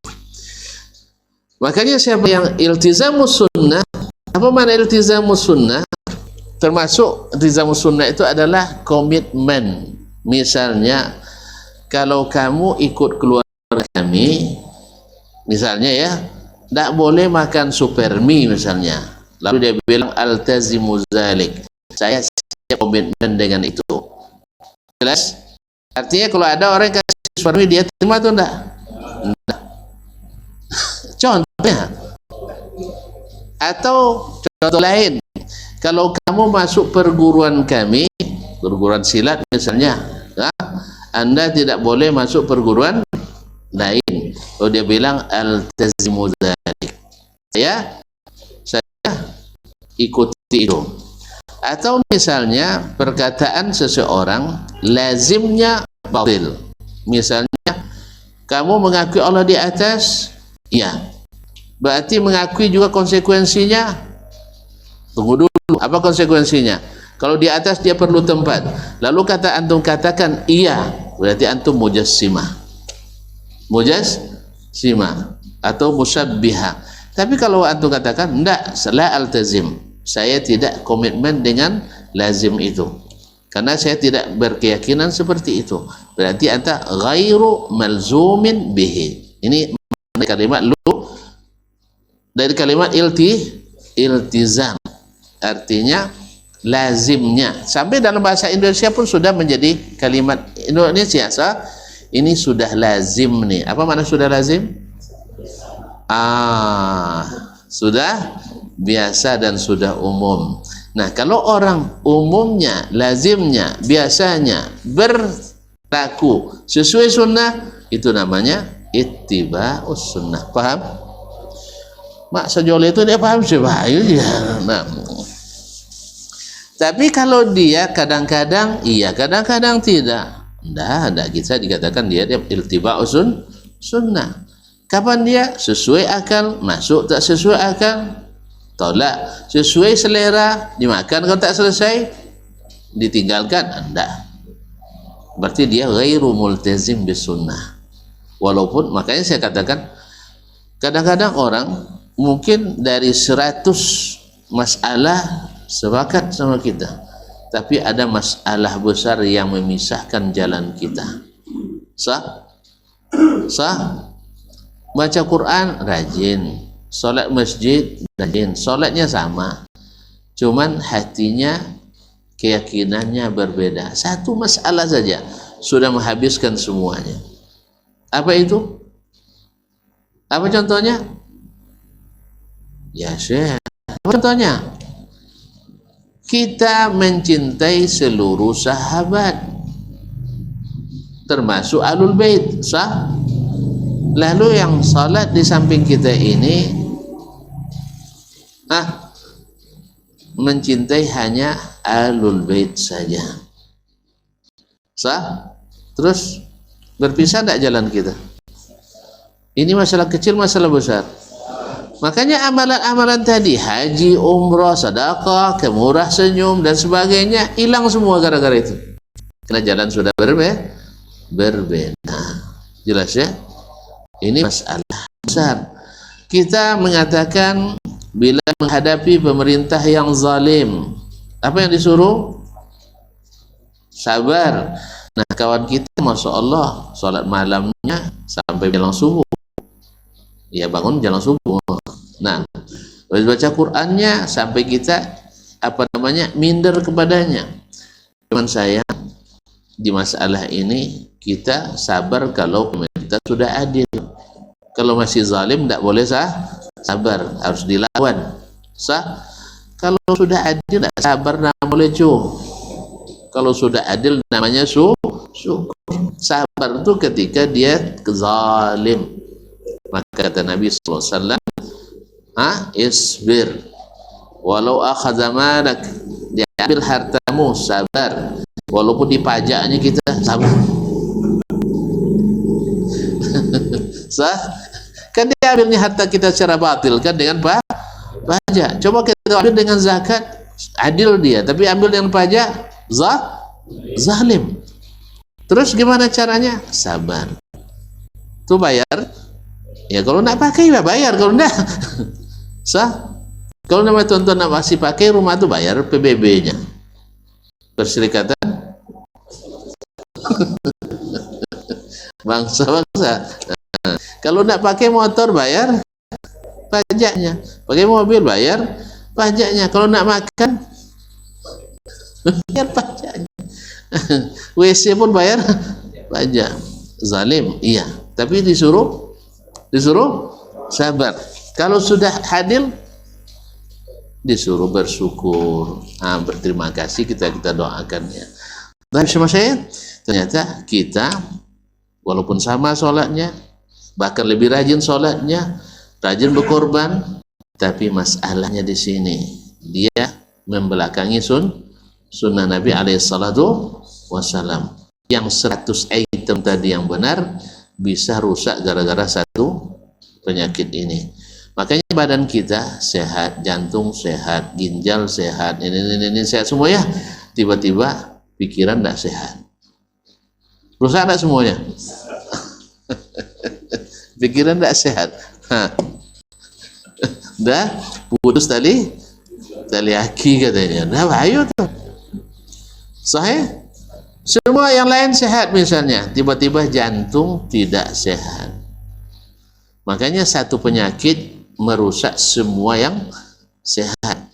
[SPEAKER 1] Makanya siapa yang iltizamus sunnah, apa makna iltizamus sunnah? Termasuk iltizamus sunnah itu adalah komitmen. Misalnya kalau kamu ikut keluarga kami, misalnya ya, tak boleh makan super mie misalnya. Lalu dia bilang altazimu zalik, saya siap komitmen dengan itu. Jelas? Artinya kalau ada orang yang kasih super mie, dia terima atau enggak? Enggak. Contohnya, atau contoh lain, kalau kamu masuk perguruan kami, perguruan silat misalnya, Anda tidak boleh masuk perguruan lain. Oh, dia bilang altazimu dzalik, saya ikuti itu. Atau misalnya perkataan seseorang lazimnya batil. Misalnya kamu mengakui Allah di atas, ya, berarti mengakui juga konsekuensinya. Tunggu dulu, apa konsekuensinya? Kalau di atas dia perlu tempat, lalu kata antum katakan iya, berarti antum mujassimah atau musyabbihah. Tapi kalau antum katakan enggak, la altazim, saya tidak komitmen dengan lazim itu karena saya tidak berkeyakinan seperti itu, berarti anta ghairu malzumin bihi. Ini kalimat lu dari kalimat iltizam, artinya lazimnya. Sampai dalam bahasa Indonesia pun sudah menjadi kalimat Indonesia. Ini sudah lazim nih. Apa makna sudah lazim? Sudah biasa dan sudah umum. Nah, kalau orang umumnya, lazimnya, biasanya berlaku sesuai sunnah, itu namanya ittiba'us sunnah. Paham? Mak sejoleh itu dia paham coba. Nah, tapi kalau dia kadang-kadang iya, kadang-kadang tidak, tidak bisa dikatakan dia iltiba'us sunnah. Kapan dia sesuai akal, masuk, tak sesuai akal, tolak, sesuai selera, dimakan, kalau tak selesai ditinggalkan, tidak. Berarti dia ghairu multazim bis sunnah. Walaupun makanya saya katakan kadang-kadang orang mungkin dari 100 masalah sepakat sama kita, tapi ada masalah besar yang memisahkan jalan kita. Sah? Baca Quran rajin, solat masjid rajin, solatnya sama, cuman hatinya, keyakinannya berbeda. Satu masalah saja sudah menghabiskan semuanya. Apa itu? Apa contohnya? Ya Syekh, apa contohnya? Kita mencintai seluruh sahabat termasuk Ahlul Bait, sah? Lalu yang salat di samping kita ini mencintai hanya Ahlul Bait saja, sah? Terus berpisah tidak jalan kita? Ini masalah kecil, masalah besar. Makanya amalan-amalan tadi, haji, umrah, sedekah, kemurah senyum dan sebagainya, hilang semua gara-gara itu. Karena jalan sudah berbeda. Jelas ya? Ini masalah besar. Kita mengatakan bila menghadapi pemerintah yang zalim, apa yang disuruh? Sabar. Nah, kawan kita Masya Allah sholat malamnya sampai menjelang subuh, ya bangun menjelang subuh. Nah, baca Qur'annya sampai kita minder kepadanya. Cuman saya di masalah ini kita sabar kalau pemerintah sudah adil. Kalau masih zalim tidak boleh sabar, harus dilawan. Sah? Kalau sudah adil tidak sabar namanya boleh cuh. Kalau sudah adil namanya syukur. Sabar itu ketika dia zalim. Maka kata Nabi sallallahu alaihi wasallam, isbir walau akhadha malak, dia ambil hartamu, sabar walaupun dipajaknya, kita sabar. Sah? Kan dia ambilnya harta kita secara batil kan dengan pajak. Coba kita ambil dengan zakat, adil dia, tapi ambil dengan pajak, zalim. Terus gimana caranya? Sabar. Tuh bayar. Ya kalau nak pakai ya bayar, kalau enggak sah. Kalau nama tuan-tuan nak masih pakai rumah tuh bayar PBB-nya. Perserikatan bangsa-bangsa. Kalau nak pakai motor bayar pajaknya, pakai mobil bayar pajaknya. Kalau nak makan bayar pajaknya. WC pun bayar pajak. Zalim, iya. Tapi disuruh sabar. Kalau sudah adil disuruh bersyukur, berterima kasih, kita doakannya. Tapi sama saya ternyata kita walaupun sama sholatnya, bahkan lebih rajin sholatnya, rajin berkorban, tapi masalahnya di sini dia membelakangi sunnah Nabi alaihissalatu wassalam. Yang 100 item tadi yang benar bisa rusak gara-gara satu penyakit ini. Makanya badan kita sehat, jantung sehat, ginjal sehat, ini sehat semua ya. Tiba-tiba pikiran tidak sehat. Rusak tidak semuanya? Pikiran tidak sehat. Dah putus tali aki katanya. Dah bahaya tu. Sahih? Semua yang lain sehat misalnya, tiba-tiba jantung tidak sehat. Makanya satu penyakit merusak semua yang sehat.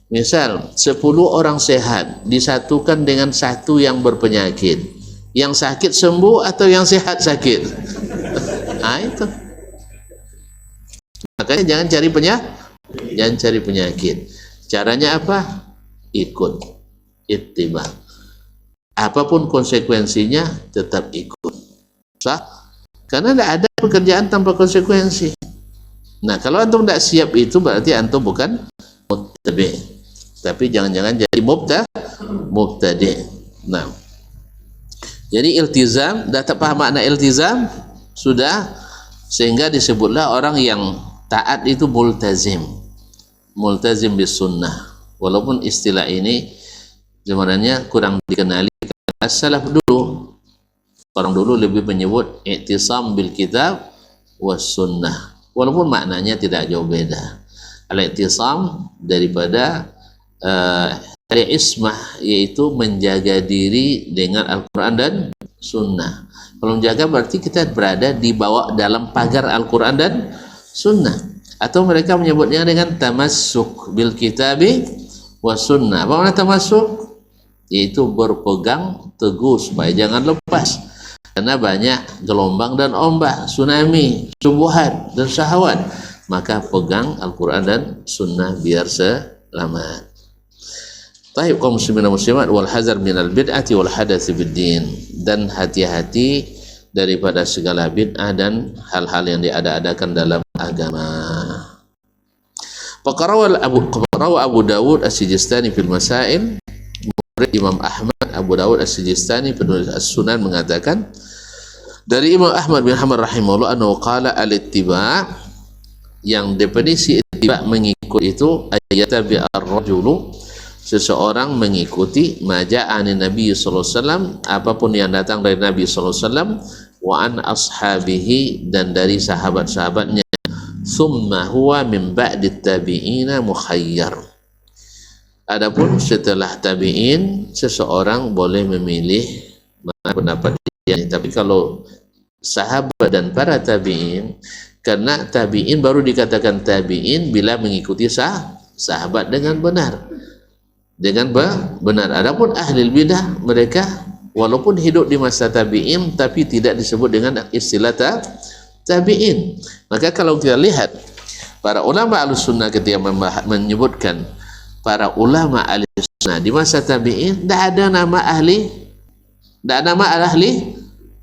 [SPEAKER 1] Misal 10 orang sehat disatukan dengan satu yang berpenyakit, yang sakit sembuh atau yang sehat sakit? Itu. Makanya jangan cari penyakit. Caranya apa? Ikut, ittiba. Apapun konsekuensinya tetap ikut. Sah? Karena tidak ada pekerjaan tanpa konsekuensi. Nah, kalau antum tidak siap itu berarti antum bukan muttabi, tapi jangan-jangan jadi mubtadi. Nah, jadi iltizam, dah tak paham makna iltizam sudah, sehingga disebutlah orang yang taat itu multazim bis sunnah. Walaupun istilah ini sebenarnya kurang dikenali karena salaf dulu. Orang dulu lebih menyebut i'tisam bil kitab was sunnah, walaupun maknanya tidak jauh beda. Al-i'tisam daripada al-ismah, yaitu menjaga diri dengan Al-Quran dan sunnah. Kalau menjaga berarti kita berada di bawah dalam pagar Al-Quran dan sunnah. Atau mereka menyebutnya dengan tamassuk bil kitabi was sunnah. Apa makna tamassuk? Yaitu berpegang teguh supaya jangan lepas. Karena banyak gelombang dan ombak, tsunami, syubhat dan syahwat, maka pegang Al-Quran dan sunnah biar selamat. Taib kaum muslimin dan muslimat, wal hazar minal bid'ati wal hadathi biddin, dan hati-hati daripada segala bid'ah dan hal-hal yang diada-adakan dalam agama. Faqarawa Abu Dawud As-Sijistani fil Masail, murid Imam Ahmad Abu Dawud As-Sijistani penulis As-Sunan mengatakan dari Imam Ahmad bin Hanbal rahimahullah annahu qala al-ittiba', yang definisi ittiba' mengikut itu ayatabi ar-rajulu, seseorang mengikuti maja'ani Nabi sallallahu alaihi wasallam, apapun yang datang dari Nabi sallallahu alaihi wasallam, wa an ashabihi, dan dari sahabat-sahabatnya, thumma huwa min ba'di tabi'ina mukhayyar. Adapun setelah tabi'in, seseorang boleh memilih mana pendapat dia. Tapi kalau sahabat dan para tabi'in, karena tabi'in baru dikatakan tabi'in bila mengikuti sahabat dengan benar. Adapun ahli bidah, mereka walaupun hidup di masa tabi'in tapi tidak disebut dengan istilah tabi'in. Maka kalau kita lihat para ulama Ahlussunnah ketika menyebutkan para ulama Ahlussunnah di masa tabi'in, tidak ada nama ahli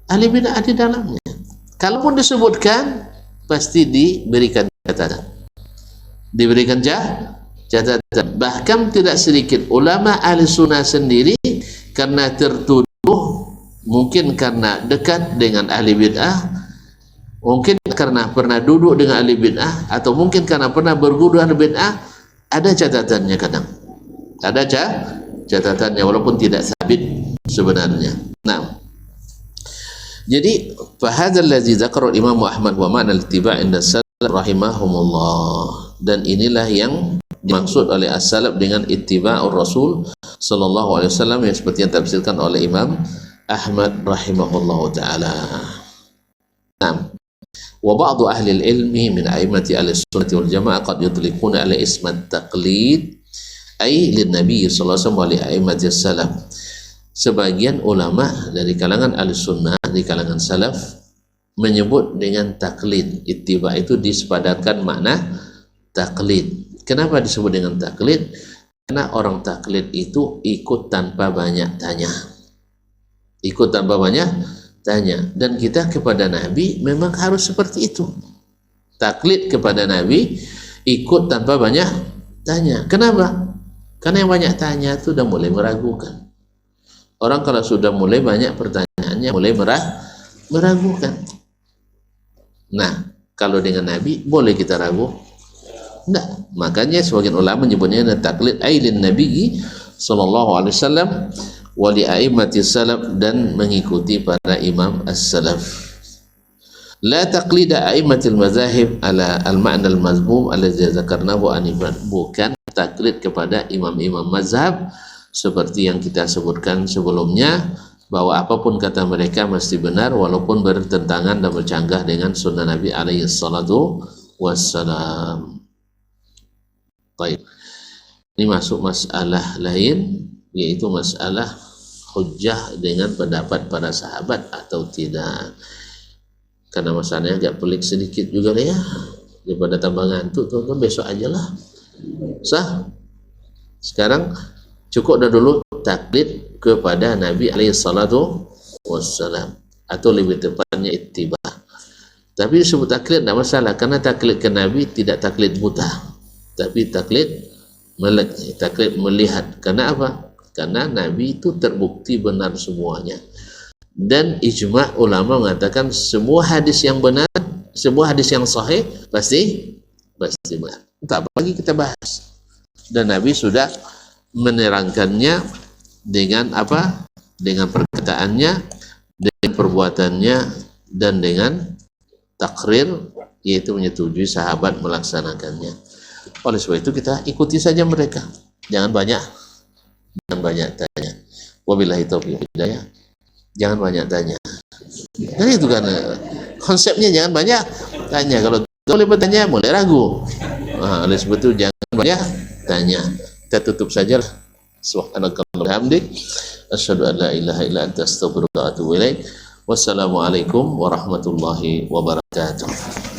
[SPEAKER 1] bidah di dalamnya. Kalaupun disebutkan pasti diberikan catatan. Bahkan tidak sedikit ulama Ahlussunnah sendiri karena tertuduh, mungkin karena dekat dengan ahli bid'ah, mungkin karena pernah duduk dengan ahli bid'ah, atau mungkin karena pernah berguru ahli bid'ah, ada catatannya kadang. Ada catatannya walaupun tidak sabit sebenarnya. Nah, jadi fahadzal ladzi dzakara Imam Ahmad wa ma'na al-ittiba' inda salaf rahimahumullah, dan inilah yang dimaksud oleh as-salaf dengan ittiba'ur Rasul sallallahu alaihi wasallam, yang seperti yang tafsirkan oleh Imam Ahmad rahimahullahu taala. Nah, wa ba'du ahli al-ilmi min a'immati ahlis-sunnati wal jamaah qad yutliquna ala ismat taqlid ay lin nabi sallallahu alaihi wasallam wa li a'immati salaf. Sebagian ulama dari kalangan ahlis-sunnah, di kalangan salaf, menyebut dengan taklid. Ittiba itu disepadankan makna taklid. Kenapa disebut dengan taklid? Karena orang taklid itu ikut tanpa banyak tanya. Dan kita kepada Nabi memang harus seperti itu. Taklid kepada Nabi, ikut tanpa banyak tanya. Kenapa? Karena yang banyak tanya itu udah mulai meragukan. Orang kalau sudah mulai banyak pertanyaannya, mulai meragukan. Nah, kalau dengan Nabi boleh kita ragu? Enggak. Makanya sebagian ulama menyebutnya taklid ailin Nabi sallallahu alaihi wasallam wa li a'immati salaf, dan mengikuti para imam as-salaf. La taqlida a'immatil mazahib ala al-ma'na al-mazmum alladhi dzakarnahu anifan. Bukan taklid kepada imam-imam mazhab seperti yang kita sebutkan sebelumnya, bahwa apapun kata mereka mesti benar walaupun bertentangan dan bercanggah dengan sunnah Nabi alaihi salatu wassalam. Baik. Ini masuk masalah lain, yaitu masalah hujjah dengan pendapat para sahabat atau tidak. Karena masalahnya agak pelik sedikit juga lah ya, daripada tambah ngantuk tuh besok aja lah. Sah. Sekarang cukup dah dulu taklid kepada Nabi alaihi salatu wassalam, atau lebih tepatnya ittiba. Tapi disebut taklid tidak masalah, karena taklid ke Nabi tidak taklid buta, tapi taklid melihat. Karena apa? Karena Nabi itu terbukti benar semuanya, dan ijma' ulama mengatakan semua hadis yang benar, semua hadis yang sahih pasti benar. Tak apa lagi kita bahas. Dan Nabi sudah menerangkannya dengan apa? Dengan perkataannya, dengan perbuatannya, dan dengan takrir, yaitu menyetujui sahabat melaksanakannya. Oleh sebab itu kita ikuti saja mereka, jangan banyak tanya. Wabillahi taufiq hidayah. Jangan banyak tanya. Nah, itu kan konsepnya, jangan banyak tanya. Kalau boleh bertanya, mulai ragu. Oleh sebab itu jangan banyak tanya. Kita tutup saja. Subhanakallahumma wa bihamdik, asyhadu an la ilaha illa anta, astaghfiruka wa atubu ilaik. Wassalamualaikum warahmatullahi wabarakatuh.